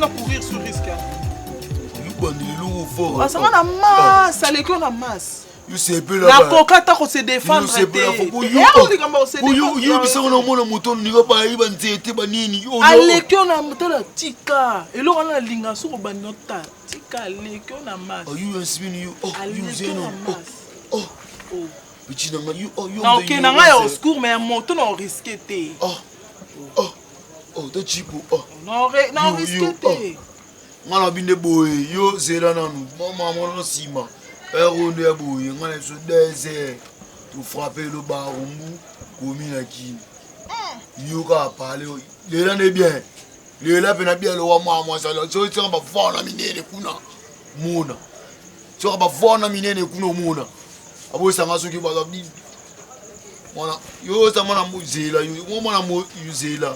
courir sur risque. Ça va la masse, ça l'école la masse. La coca t'a se défendre. Ngala binde boy yo zela nanu mama mona sima eronde ya boy ngala so désert tu frapper le barumbu komi na ki yo ka parler le là est bien le là pena bien le wa mama ça so tu ba vona minene kuna mona tu ba vona minene kuna mona abo sanga so ki ba bi mona yo sa mona muzela yo mona mo zela.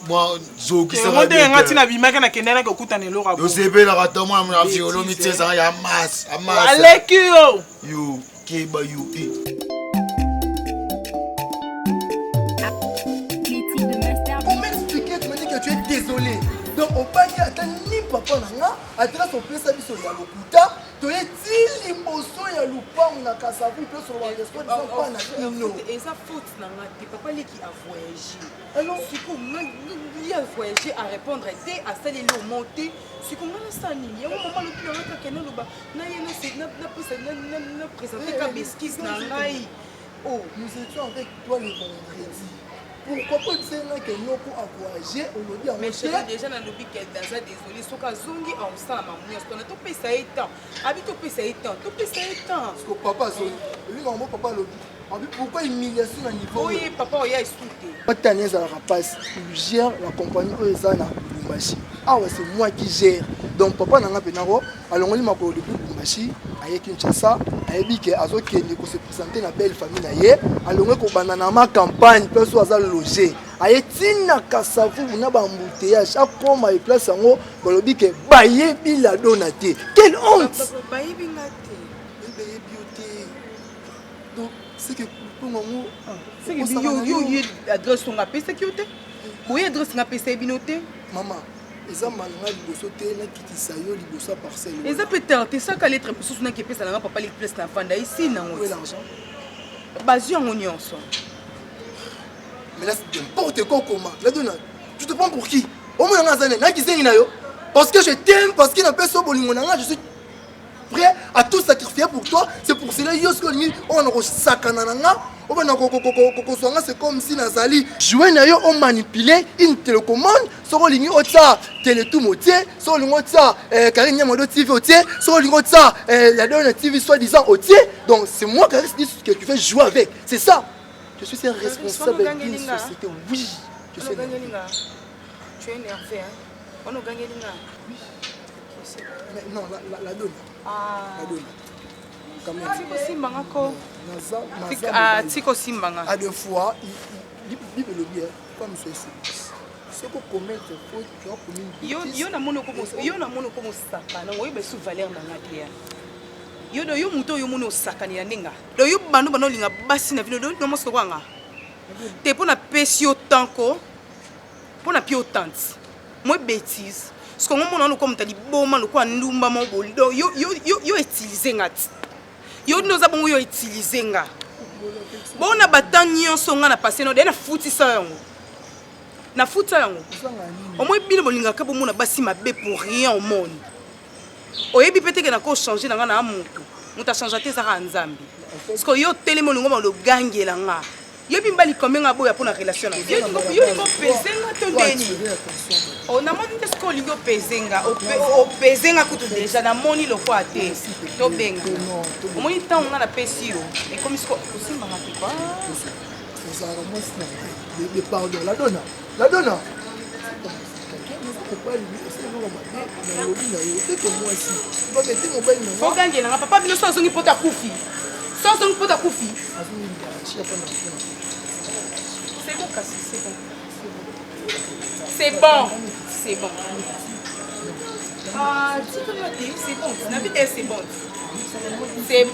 Moi, zo qui ça des ngati na bimaka na kendana ko kutana lo rabo. Yo sebe la ratoma na violo mitesa ya masse, amasse. Alekio. Yo, keba yo. Comment expliquer tu me dis que tu es désolé? Donc au panier attend ni papa nanga, attend son pesa biso ya lokuta, to eti limboso ya lupango na kasavu pe sur la respect de pas na no. Et ça faute nanga, papa li qui a voyagé. Alors si comment il a voyagé à répondre à ça les lots monter, si comment ça ni il y a un moment le plus là que no ba na yena c'est na présenter comme esquisse nanga. Oh, nous étions avec toi le vendredi. Pourquoi pas dire que nous pour voyager aujourd'hui en mais je déjà dans lobby qu'elle dans ça désolé soka zongi en ça la maman parce que to pesa étant abi to pesa étant parce que papa so lui maman papa lobby abi pourquoi humiliation à niveau oui papa il a insulté pas tanner ça la rapace il gère la compagnie Oezana Lumbashi ah ouais c'est moi qui gère donc papa nanga penaro alongoli makolo depuis Lumbashi aye Kinshasa ayebi ke azokende ko se présenter na belle famille na ye alongwe ko banana ma campagne peso azal loger aye tina kasavu na ba embouteillage akoma e place yango balobi ke bayebi la donaté quelle honte bayebi ngate bayebi oté donc c'est que pour moi c'est que yo adresse son apese ki oté boye adresse na pese binoté maman eza malanga liboso te na kitisa yo liboso parcelle eza peut-être ça ka lettre mosusu na kepesa na papa li place na fanda ici na ngo l'argent bazu yango nyonso mais là c'est n'importe quoi comment là dona tu te prends pour qui au moins nga zane na kisengi na yo parce que je t'aime parce qu'il n'a pas so bolingo na nga je suis prêt à tout sacrifier pour toi c'est pour cela dire yo ce que on a sakana nanga c'est comme si Nazali jouer na yo on manipuler une télécommande sur ligne ota télétoum otie sur ligne ota Karine Modo TV otie sur ligne ota la donne TV soi-disant otie donc c'est moi que tu fais jouer avec c'est ça je suis un responsable d'une société oui je suis tu es énervé hein on a gagné l'inga mais non la donne la donne Tiko Simbanga. À deux fois, il le bien, comme c'est pour commettre faute, tu as commis une bêtise. Yo na mono comme saka, na ngoyi besu valeur na ngadia. Yo muto yo mono saka ni ninga. Do yo bano linga basi na vino do no mosko kwanga. Te pona pesi otanko, pona pi otante. Moi bêtise. Ce qu'on mona no comme tali boma no kwa ndumba mo bolido. Yo utiliser ngati. Yo nous avons utilisé nga. Bon na batanyo songa na passé no de na futi sa yango. Na futi sa yango. Au moins bino bolinga ka bomona basi mabe pour rien au monde. Oyebi pete ke na ko changer na nga na mutu. Muta changer te saka nzambi. Parce que yo telemo ngo lo gangela nga. Yo bimbali komenga boya pour na relation na. Yo ko pesenga to deni. On a moni de skoli yo pesenga, o pesenga kutu déjà na moni lo kwa te. To benga. O moni ta on na pesi yo. Et comme ce ko simba na pas. Ça va moi le pardon la donne. La donne. Faut gagner na papa bino so zongi pota kufi. So zongi pota kufi. C'est bon Cassie, c'est bon. C'est bon. C'est bon. Ah, dis-moi, c'est bon. C'est bon. C'est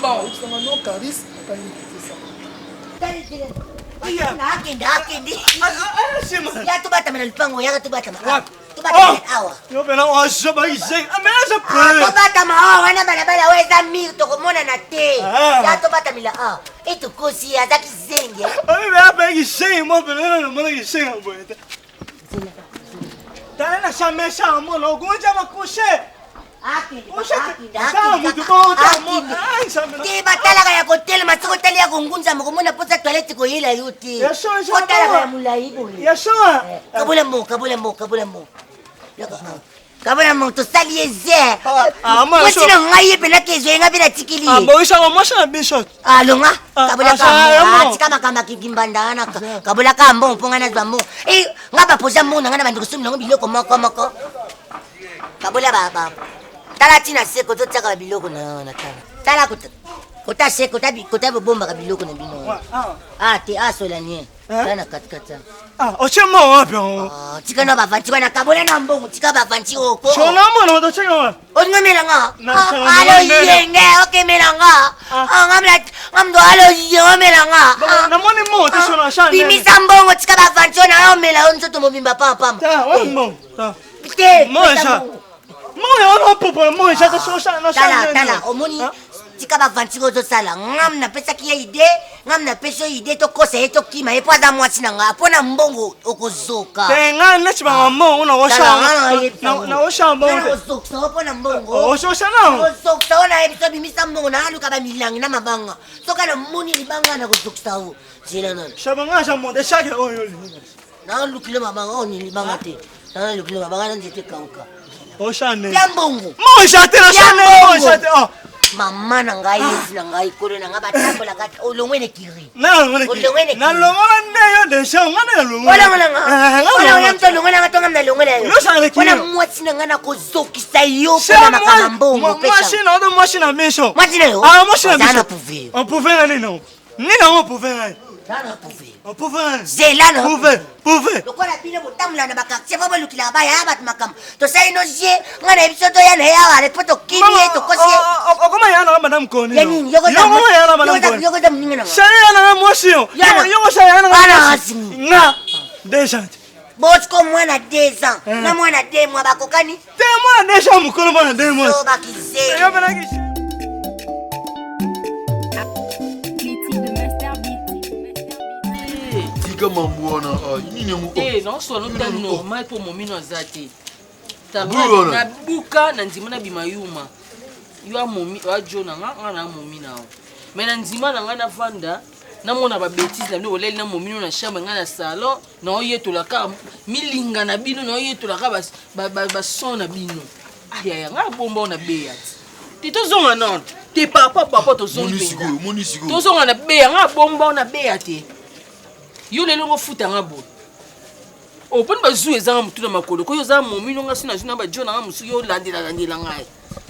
bon. Kabula moto salieze. Moi tu n'as rien pena que je n'ai pas tikili. Ah bon ça moi je bishot. Alonga kabula kama kama kama kigimbanda na kabula kama bon ponga na zamo. Eh ngaba poza mona ngana bandu kusumi ngo biloko moko. Kabula baba. Tala tina seko to tsaka biloko na tala. Tala kota seko kota bomba ka biloko na bino. Ah ti asolanie. Tana katkata. Ah, ochemo wapi? Ah, tika na bavanti wana kabula na mbongo tika bavanti oko. Shona mwana ndo cheka wapi? Ongamela nga. Alo yenge, okay mela nga. Ngamdo alo yenge nga. Na mwana mo to shona shana. Bimisa mbongo tika bavanti wana omela onzo to mobimba papa. Ta, wa mo. Ta. Te. Moja. Moja ona popo moja to shona shana. Tala, omoni tika bavanti ozo sala. Ngam na pesa ki idée, ngam na pesa idée to kosa eto kima epo za mwati na nga pona mbongo okozoka. Tenga na chiba mo una osha. Na osha mbongo. Ozoka pona mbongo. Osha na. Ozoka ona ebiso bimisa mbongo na aluka ba milangi na mabanga. Soka na moni libanga na ozoka o. Zela nana. Shabanga ja mo de shake oyo. Na lukile mabanga oni libanga te. Na lukile mabanga na nzete kauka. Osha ne. Ya mbongo. Moja te na shane moja te. Oh. Mama na ngai esi na ngai kolo na ngaba tambola kati olongwene kiri. Na longwene. Na longwene yo de sha ngana longwene. Wala nga. Wala nga mto longwene nga tonga mna longwene yo. Lo sa le kiri. Wala mwati na ngana ko zokisa yo pona makama mbongo pesa. Machine odo machine mesho. Machine yo. Ah machine mesho. Sana pouvoir. On pouvait aller non. Ni non on pouvait aller. Sana pouvoir. On pouvait. Zela no. Pouvait. Lokola bile botamula na bakakse fo bolukila ba ya bat makam. To sai no je ngana ebisoto ya na ya ale poto kimi to kosi. Okoma ya na madame Koni. Yani yogo ya na madame Koni. Yogo dam ninga na. Shaya na motion. Yogo shaya na. Ana asimi. Nga. Déjà. Bosco mwana 2 ans. Na mwana 2 mois bakokani. 2 mois déjà mukolo mwana 2 mois. So bakize. Yo bana kishi. Non, soit normal pour mon mino zate. Na buka na ndima na bimayuma. Yo a momi, yo a jona nga na momi na. Mais na ndima na ngana vanda na mona ba bêtise na no oleli na momino na chambre ngana salon na oyetola ka milinga na bino na oyetola ka ba son na bino. Aya nga bomba na beat. Ti tozonga non. Ti papa to zonga. Monisigo. Tozonga na beat nga bomba na beat. Yo lelo ngo futa nga bo. O pon ba zu ezanga mutu na makolo ko yo za momino nga sina ba jona nga musu yo landela ngai.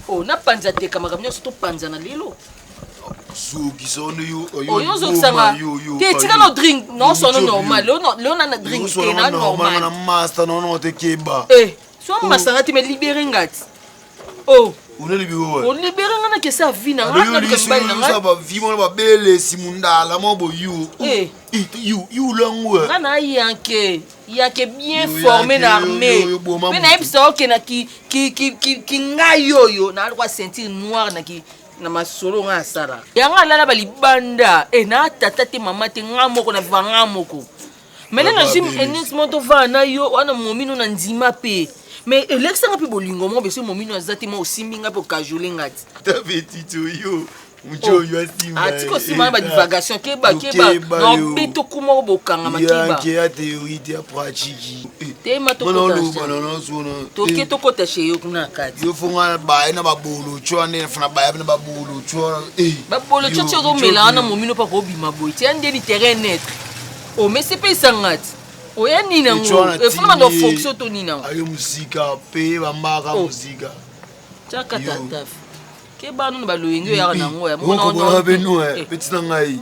O na panza te kama kamnya soto panza na lelo. Soki sono yo yo zosanga te tika no drink non sono normal lo na drink te na normal na master no te keba so masanga te me libérer ngati oh on libéré on libérer ngana ke sa vie na ngana ke mbali na ngana ba vie mo ba bele simundala mo bo you langwe ngana yanke bien formé na armée mais na ipso ke na ki ngayo na kwa sentir noir na ki na masolo nga asara yanga lala bali banda na tata te mama te ngamoko na vanga moko maintenant na jim enix moto va na yo wana momino na ndima pe mais elexa nga pe bolingo mo beso momino azati mo osimbi nga pe kajole ngati ta petite yo Mucho yo asima. Atiko sima ba divagation keba no beto kuma bokanga makeba. Ya théorie ya pratique. Tema to to keto kota sheyo kuna kati. Yo funga ba ina ba bolo chwane funa ba ina ba bolo chwana. Ba bolo chocho go melana momino pa ko bima boy. Ti ande ni terrain net. O mais c'est pas sangati. O ya nina ngo. E funa do fonction to nina. Ayo musika pe ba mbaka musika. Chaka tataf. Keba no ba loyengo ya na ngo ya mona no beno petit na ngai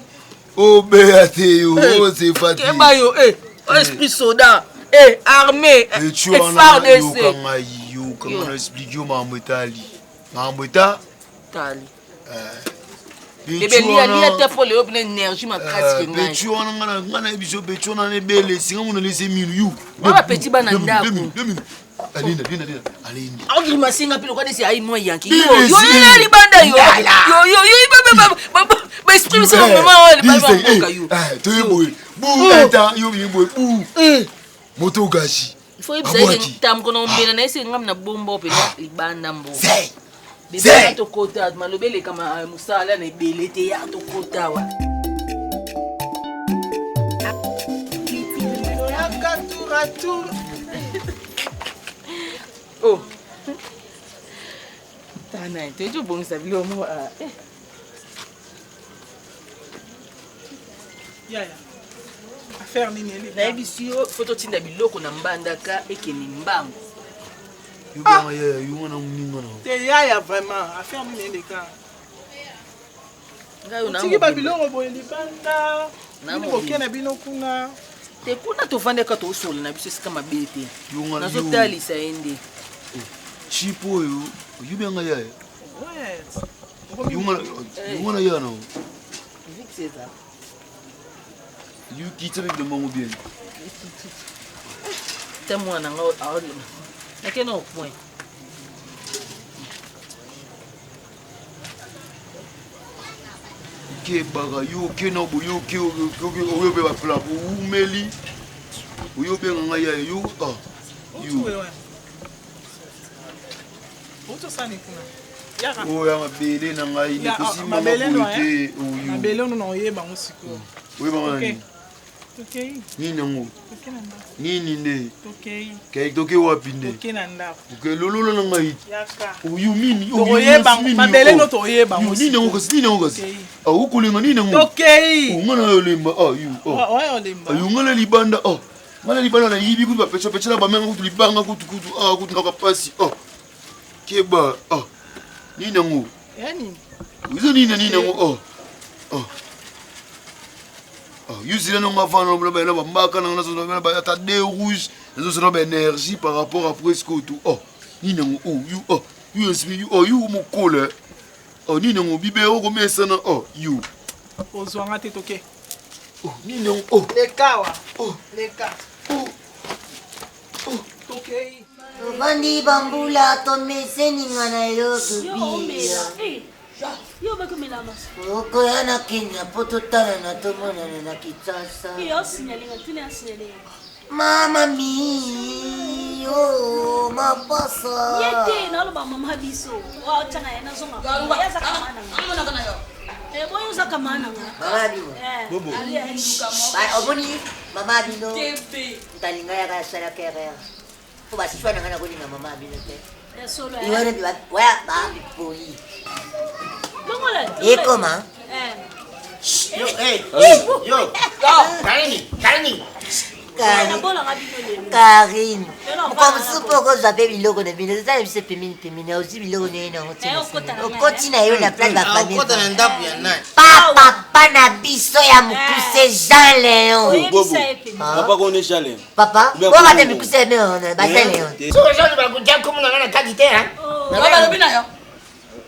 o be ate yo o se fati keba yo esprit soda armée FARDC yo comment on explique yo mamotali tali bebe lia te pour le open énergie ma casque ngai betu wana ngana biso betu na ne bele singa mona lese minu you ba petit bana ndako Alina. Audrey Masinga pilo kwa desi ai moi yanki. Yo libanda yo. Ba exprime ça moment ba yo. To boy. Bu eta yo boy. Bu. Moto gashi. Faut ibza tam kono mbena na ese ngam na bombo pe libanda mbo. Bebe to kota malobele kama musala na belete ya to kota wa. Ratour. Oh. Tana, tu es bon ça bilo mo Ya. Affaire nini ele. Na ebisio photo tinda biloko na mbandaka ekeni mbango. You ba ya, you wana muninga na. Te ya vraiment, affaire nini ele ka. Ngayo na. Tiki ba biloko boye libanda. Na mo kena bino kuna. Te kuna to vande ka to solo na biso sika mabete. Na zo talisa ende. Chipo yo, you be nga ya. Ouais. You wanna ya no. Vite c'est ça. You quitte avec le maman bien. T'es moi na nga aoli. Na ke no point. Ke baga yo ke no bo yo ke o be ba pla o meli. O yo be nga ya yo you. Oh ya mabele na ngai ni kusi mabele no te o you mabele no no yeba musiko we ba ngani okay ni nango nini nde okay kai toke wapi nde okay na ndako okay lolo na ngai yaka o you mini o yeba mabele no to yeba musiko ni nango kasi o kulinga ni nango okay o ngana yolemba you wa yolemba ayu ngana libanda ngana libanda na yibi ku ba pecha na ba menga ku libanga ku ngaka pasi Keba, ni nango. Yani. Uzo ni nango. Yuzila no mafana no ba mbaka na zo ba ta de rouge, zo so ba énergie par rapport à presque tout. Ni nango you explique you mo kole. Ni nango bibe o ko mesa na you. Ozwanga te toke. Ni nango le kawa. Le ka. Toke. Bandi bambula to meseni ngana yo kubia. Yo bakumela mas. Oko yana Kenya poto tala na to mona na kitasa. Yo sinyalinga tuna sinyalinga. Mama mi yo mapasa. Yete na lo ba mama biso. Wa tanga yana zonga. Ya za kamana. Amona kana yo. Boy Oza kamana. Mama bino. Bobo. Omoni mama bino. Talinga ya kasala kere. Ko basifwa na ngana ko ninga mama bino te. Solo. Iwana bi wa ba bi poi. Bongola. E koma? Yo, yo. Karine. Karine. Comme si pour que j'avais biloko na bino, ça c'est pémine aussi biloko na no. Okoti na yo na place ba famille. Okota na ndapu ya nani? Papa na biso ya mukuse Jean Léon. Papa connaît Jean Léon. Papa, on va te mukuse Léon, ba Jean Léon. So Jean ba kuja comme na kadi te hein? Baba lobi na yo.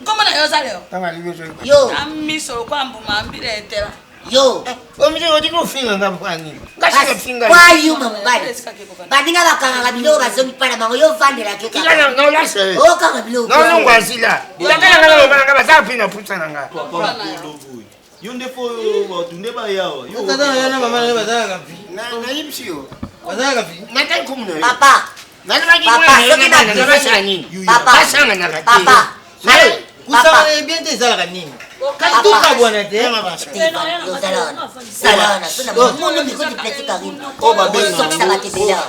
Comment na yo za leo? Tama libeso. Yo. Amiso kwa mbuma mbire etela. Yo. Omije odiko finga ngapani. Ngashaka finga. Kwa you mambali. Bandinga bakanga biloko bazongi pana bango yo vandela ke Kila na no lase. O kanga biloko. No ngwazila. Ndakanga ngaba baza pina putsa nanga. Papa lobo. Yonde fo tunde ba yawo. Yo Tata yana mama na baza ngapi? Na yipsio. Baza ngapi? Na kai kumno. Papa. Nani bagi Papa, soki na ngaba nini? Papa. Basanga na kati. Papa. Kusala bien te sala nini? Kasi tuka bwana te. Salana, sona mono miko di plati Karine. Oh babenga. Ça va te pédale.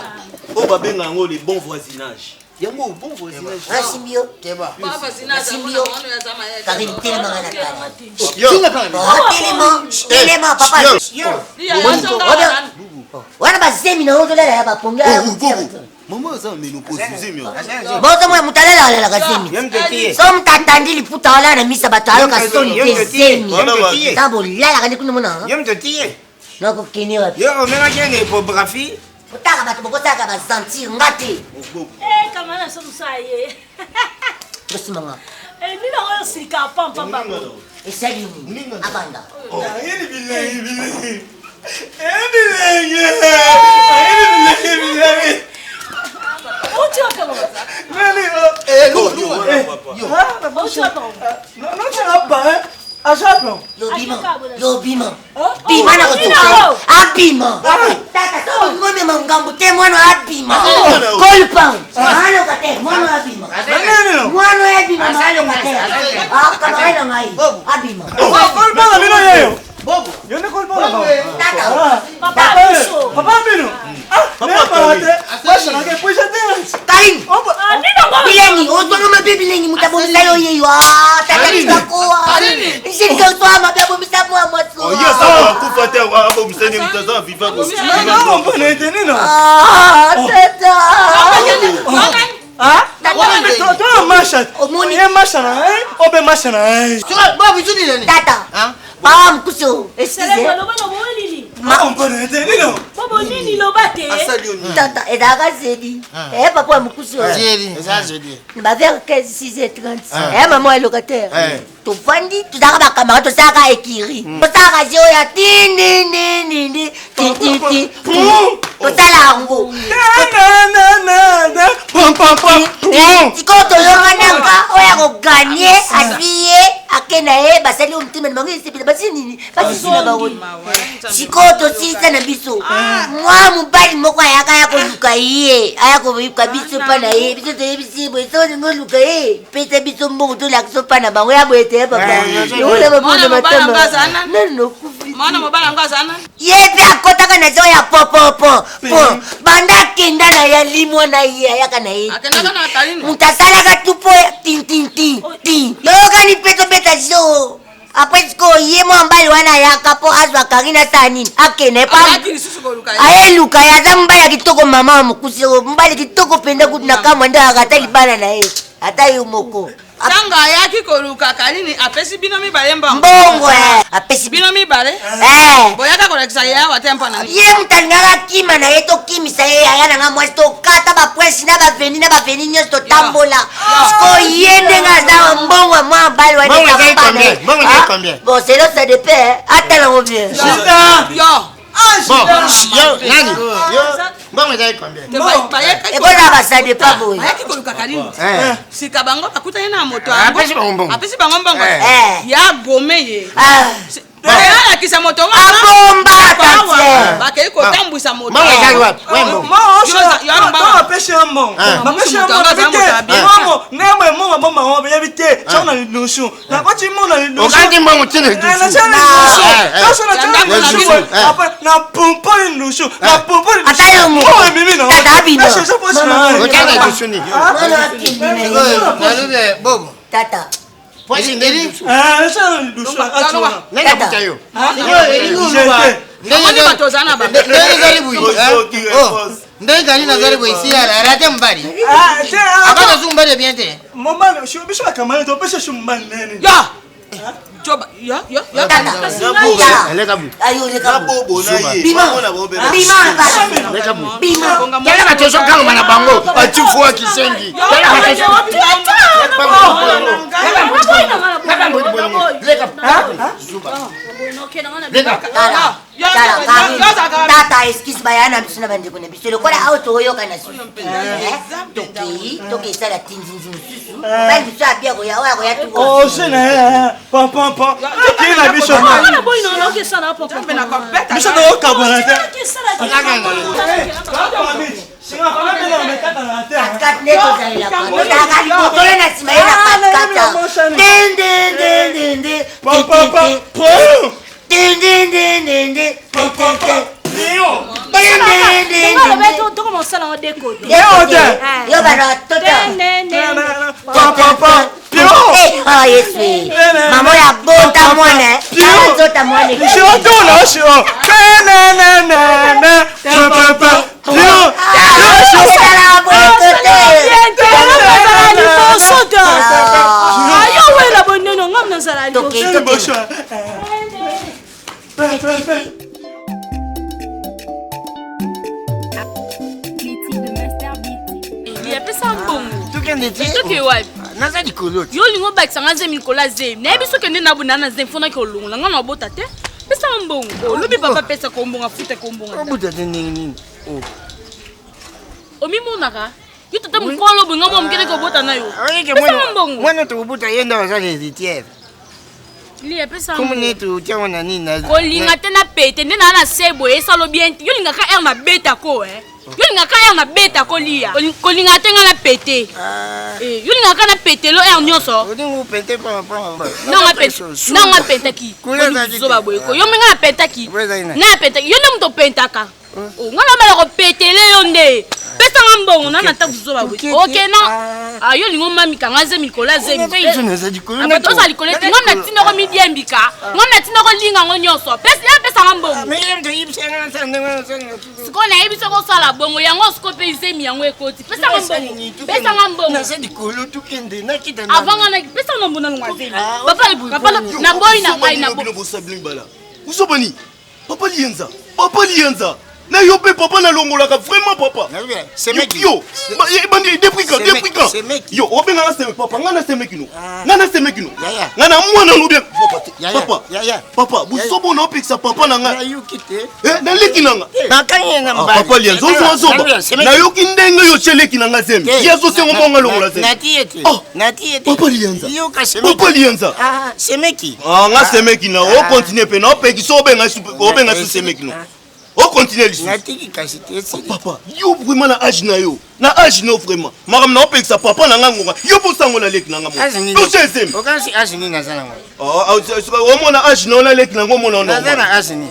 Oh babenga ngo le bon voisinage. Yango bon voisinage. Rasimbio. Keba. Baba sina za mwana ya zama ya. Karine tellement ngana kala. Yo. Tellement papa. Wana bazemi na ozo la ya baponga. Maman ça ménopause zemi. Bozo mwa mutalela ala kazemi. So mtatandi liputa wala na misa bato ayo kasoni zemi. Tabo lala kani kuna mona. Yem te tie. Noko kini wapi. Yo omega kene hypographie. Kutaka bato bokotaka ba sentir ngati. Kamana so musaye. Kosimanga. Nina oyo sika pampa baba. Esali ni abanda. Ayeni billahi. Lobima. Bima na kutuka. Abima. Tata so ngome mangambo te mwana abima. Kolpa. Ano kate mwana abima. Mwana abima mwana kate. Kama ina ngai. Abima. Kolpa na bino yeyo. Bobo. Yone kolpa na baba. Tata. Papa bino. Papa te. Basta na ke puxa te. Kain. Bilengi, ozo ma bilengi mutabonza yo yeyo. Tata nitakuwa. Nishika utwa mababo misabu wa moto. Oh yes, ça kufa te abo mseni mtaza viva ko. Non, mbona eteni no. Tata. Toi marcha. Omoni marcha na, obe marcha na. Bobo juni nani? Tata. Mama mkuso. Excuse. Ma mbona eteni no. Bobo nini lobate? Tata, edaka zedi. Papa mkuso. Zedi, ça zedi. Ba vers 15 6h30. Maman est locataire. Tofandi tuzaka bakamera tosaka ekiri. Tosaka zio ya tini tosala ngo. Tikoto yokanaka oya koganye asiye akena ye basali umtima ni bangi sepela basini basina bawoni. Tikoto sisa na biso. Mwa mubali moko ayaka ya koluka ye. Aya ko yuka biso pana ye. Biso te bisi bo so ngoluka ye. Pete biso mbongo to lakso pana bango ya boete papa. Yule babuze matamba. Neno kufi. Mwana mobala ngazana. Yepe akotaka na zo ya popopo. Banda kenda na ya limwa na ye ayaka na ye. Akendaka na Karine. Mutasala ka tupo tin. Yoga ni peto beta zo. Après ce que yé mo mbali wana yaka po azwa Karina sanini. Akene pa. Aye luka ya za mbali kitoko mama mukusi mbali kitoko penda kutina kama nda akata libana na ye. Ata yumoko. Tanga yaki koluka Karine apesi bino mibale mbongo. Mbongo apesi bino mibale. Boyaka kolekisa ya watempa na. Ye mutangaka kima na ye to kimisa ye ayana nga mwasi to kata ba prince na ba veni nyos to tambola. Sko yende nga za mbongo mwa mbali wa Mbongo zai combien? Mbongo zai combien? Bon, c'est là ça dépend. Attends on vient. Bon, yo nani? Yo mbongo zai combien? Et bon là ça dépend boy. Ayaki koluka Karine. Sika bango bakuta na moto. Apesi bango mbongo. Apesi bango mbongo. Ya gome ye. alakisa moto bakei kotambwisa moto apeshe ya mbongo bapeshe ya mbongo bite ngemwe mbongo bomba ngobe ya bite chona linushu na kwachi mbona linushu okandi mbongo tene linushu na pumpo linushu na pumpo linushu atayo mo mimi na tadabino okandi linushu ni nalude bobo tata poisi ndeli chona linushu nenda kutayo ndenge nazaribu isiara rate mbali akana zumbali biente momba shubisha kamani to pesha shumbani nene ya joba ya eleka bu ayo leka bobo na ye bima kala matosho kanga mana bango atifu akisengi kala matosho tata excuse bayana bisuna bande kone biselo kola auto yoka na su toki sala tinzinzi susu bali bisa bia ko ya tu oh sena pam kina bisho na boy no ke sala pam bisho do ka bana te Mama ya bota mwana zota mwana nazali koloti yo lingo bakisanga zemi nikola zemi nayebi soki nde nabundana na zemi fonaki olongola nga na obota te pesa mbongo olobi papa pesa kombonga futa kombonga obuta te ndenge nini omimonaka yo tata mokolo obonga mwa mokene kobota na yo pesa mbongo mwana tokobuta ye nde bazali héritière liya pesa komu neti otiango na nini kolinga te na pete nde naa na sebo esalo bien yo lingaka ere na beta ko yo lingaka ere na beta ko liya kolinga te nga na pete yo lingaka na pete lo ere nyonso nanga pentaki zoba boyeko yo menga na pentaki na pentaki yo nde moto pentaka nga na bala kopetele yo nde pesanga mbongo na nata kuzoba boyeko oke na yo lingo mamika nga zemi likola zemi toza likolo ete nga na tinoko midiembika nga na tinoko linga ngo nyonso pesanga mbongo sikoyo nayebi soko osala bongo yango siko mpe zemi yango ekoti pesanga mbongo avanga pesanga mbongo nalonga zemi papa na boyi na ngai na usobani papa lienza na yo pe papa na longolaka vraiment papa yo bandi deprika yo obenga na seme papa ngana semekino ngana mwana no bien papa busobo na opekisa papa na nga na leki nanga papa lienza ozoba na yoki ndenge yo cheleki nanga zemi yezo sengo bonga longola zemi papa lienza semeki nga semeki na o continue pe na opekisa obenga su semeki no on continue ici. Papa, yo vraiment na âge na yo. Na âge no vraiment. Maram na opek sa papa na nganga. Yo bo sango na lek na ngamo. To chezem. Okansi âge ni na zana ngo. O mo na âge no na lek na ngamo no. Na zana âge ni.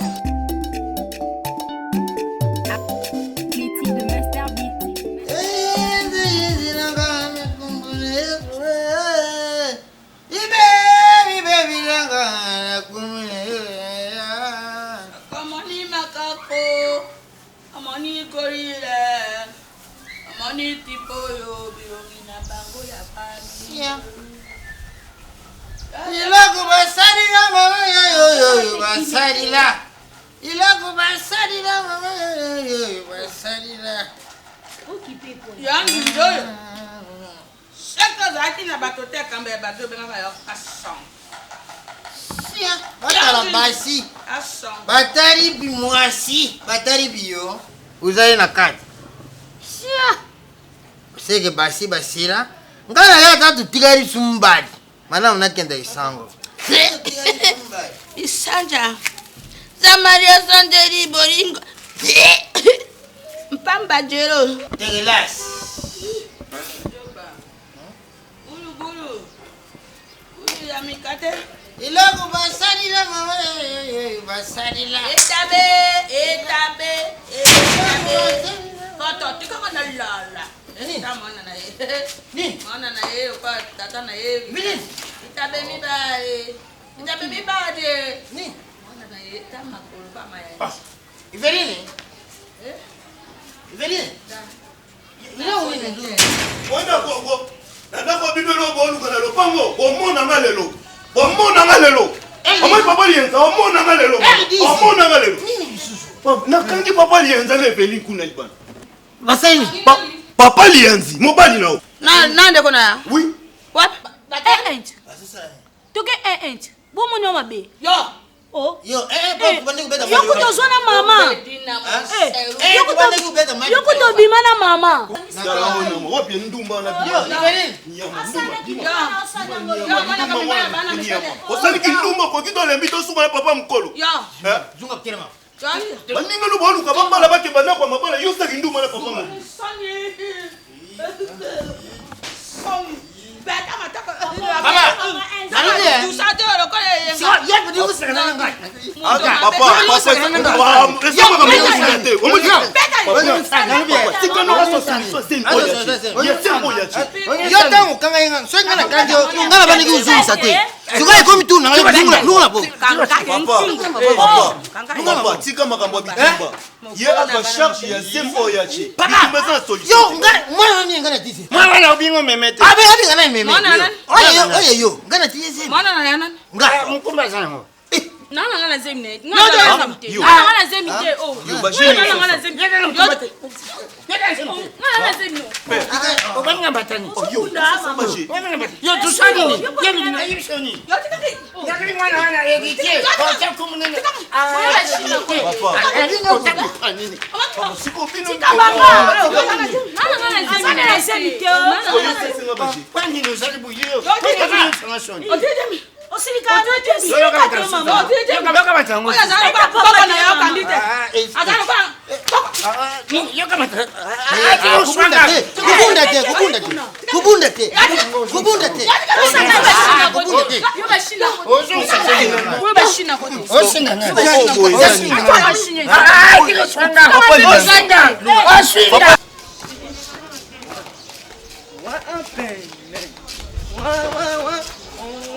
Batari bi mwasi, batari bio. Uzaye na kati. Sege basi basira. Ngana ya tatu tigari sumbadi. Mana unakenda isango. Isanja. Zamaria Sanderi Boringo. Mpamba Jero. Te relax. Guru. Guru ya mikate. Iloko basari la mama. Basari la. Etabe. Koto tika kana lala. Tamona na ye. Ni. Mana na ye kwa tata na ye. Mini. Itabe mi bae. Ni. Mana na ye tama kulpa maya. Iverine. Iverine. Ila uine ndu. Wanda go. Nanda ko bibelo go lu kana lo pango. Omona ngalelo. Omona ngalelo. Omoi papa lienza, omona ngalelo. Omona ngalelo. Na kangi papa lienza le veli kuna libana. Basaini. Papa lienzi, mobali nao. Nande kona ya? Oui. What? Toke ent. Bomo nyoma be. Yo. Oh. Yo, papa bande kubeta mama. Yoko to zona mama. Yoko to bima na mama. Sala ona mo, wapi ndumba na bi. Yo, Iverine. Osali ki ndumba ko kito lembi to suma papa mkolo. Yo. Zunga kirema. Baninga lu bolu ka bambala bake bana kwa mabala yo sali ndumba na papa mkolo. Oye yo, ngana tiye Mwana na yana? Nga mkumba sana. Nana ngana zemine. Ngana zemine. Ngana zemine. Oh. Ngana zemine. Ngana zemine. Obanga batani. Yo tusani. Yo ni na yibishoni. Yo tikati. Yakali mwana wana yegite. Kwa chaku munene. Siko pino. Ngana zemine. Kwani no salibu yo.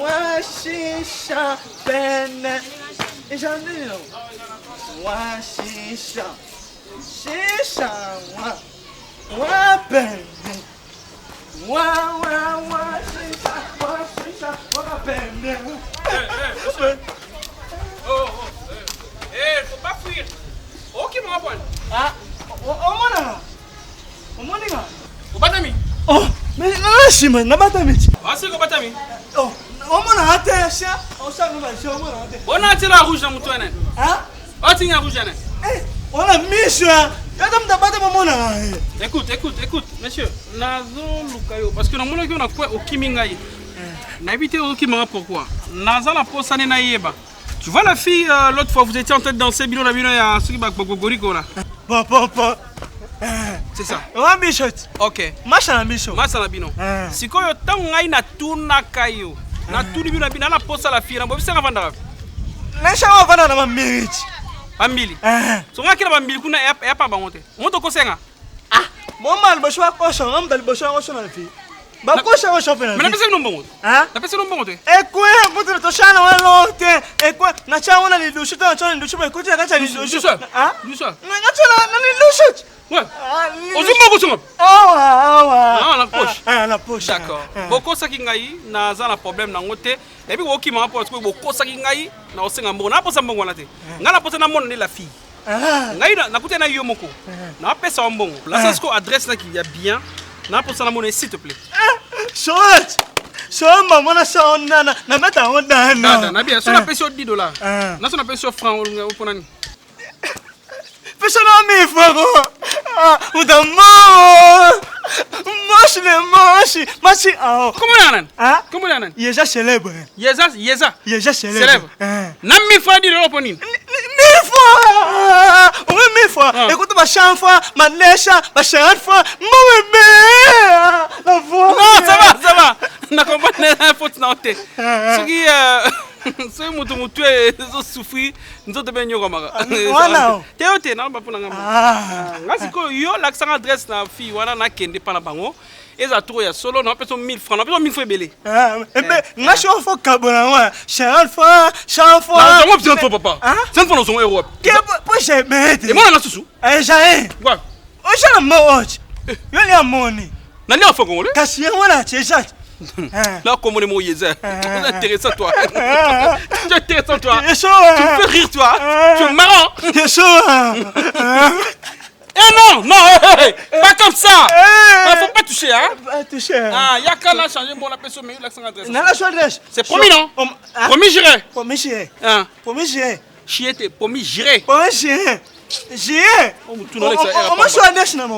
Washisha bene ijanino washisha shisha wa bene washisha wa bene. Faut pas fuir. Ok, mon poil. Ah, omoninga. Obatami. Oh, mais nashima nabatami. Asi ko batami. Oh, omona atesha. Osanga basho omona atesha. On a tiré la rouge dans mon toit. Hein? On tient la rouge. Eh, on a misha. Yadam dabata momona. Écoute, monsieur. Nazo lukayo parce que na mona ko na kwa okimingai. Na évité okimanga pourquoi? Naza la posane na yeba. Tu vois la fille l'autre fois vous étiez en train de danser bino la bino ya suki ba gogoriko là. Papa. C'est ça. On bichot. OK. Masha na bicho. Masha na bino. Sikoyo tango ngai na tuna kayo. Na tuni bino bina na posa la fille na bo bisanga vanda. Na shawa vanda na mamiliki. Bambili. So ngaki na bambili kuna ya pa bangote. Moto ko senga. Ah, mama alibashwa kosha, ngam dalibashwa kosha na fi. Ba kosha kosha fena. Mais na pesa no mbongo. Ah? Na pesa no mbongo te. Ekwe kutu toshana wala te. Ekwe na chaona ni lushu ta chaona ni lushu ba kutu kacha ni lushu. Ah? Lushu. Na chaona na ni lushu. Ouais. Ozumba kusuma. Ah, la poche. Ah, la poche. D'accord. Boko saki ngai na za na problème na ngote. Et puis woki ma rapport ko boko saki ngai na osenga mbongo. Na posa mbongo na te. Ngala posa na mona ni la fille. Ngai na kuta na yo moko. Na pesa mbongo. La sasko adresse là qui y a bien. Na posa na mona s'il te plaît. Short. Shoma mona shona na meta onda na. Na bien, so na pesa $10. Na so na pesa franc o ponani. Pesa na mi fago. Ah, udamo. Mosh Comment on a Yeza célèbre. Yeza célèbre. Nam 1000 fois dit l'Europe. 1000 fois. Oui, 1000 fois. Écoute, ma chaque fois, ma necha, ma chaque fois, la voix. Non, ça va. Na comprendre la faute na hote. Ce qui c'est mutu zo souffrir, nous te benyo kamara. Wana. Te na ba pona ngamba. Ngasi ko yo l'accent adresse na fille wana na kende pana bango. Eza trop ya solo na peso 1000 francs, na peso 1000 francs belé. Nga chaque fois kabona wa, chaque fois. Na moi besoin de papa. C'est une fois euro. Pour j'ai bête. Et moi na susu. J'ai. Quoi? O j'ai mo watch. Yo li amoni. Na li afo congolais. Kasi wana checha. Là, comment les mots Yézer? C'est intéressant, toi. Tu es intéressant, toi. Tu me fais rire, toi. Tu es marrant. Eh non, pas comme ça. Il faut pas toucher, hein. Ah, il y a qu'à la changer pour la personne, mais l'accent adresse. C'est promis, non? Promis, j'irai. Promis, j'irai. Chier, promis, j'irai. J'ai. On m'a choisi national.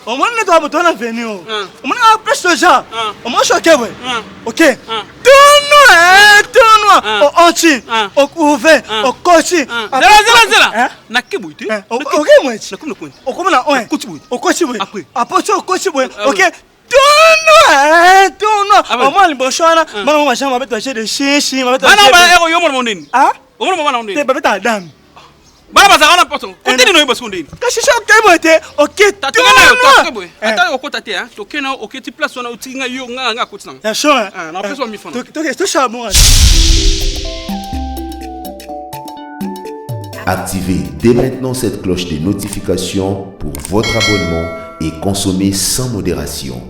On m'a dit que tu as venu. On m'a dit plus de gens. On m'a choisi. Ok. Tout noir. Au anti. Au couvert. Au cochi. Zela. Na kibuiti. Ok moi. Na comme le coin. Au comme là. Ouais. Au cochi. Après au cochi. Ok. Tout noir. On m'a dit bonsoir. Maman m'a jamais acheté de chichi. Maman m'a dit yo mon mondin. Ah? On m'a mondin. T'es pas ta dame. Bala bazara na poto. Continue no ibaskunde. Kasi sha kebote. OK. Tatokeboy. Ata okotate hein. Tokena OK ti place na utinga yo nga kotina. Ya sure. Na peso mi fona. To sha mo. Activez dès maintenant cette cloche de notification pour votre abonnement et consommez sans modération.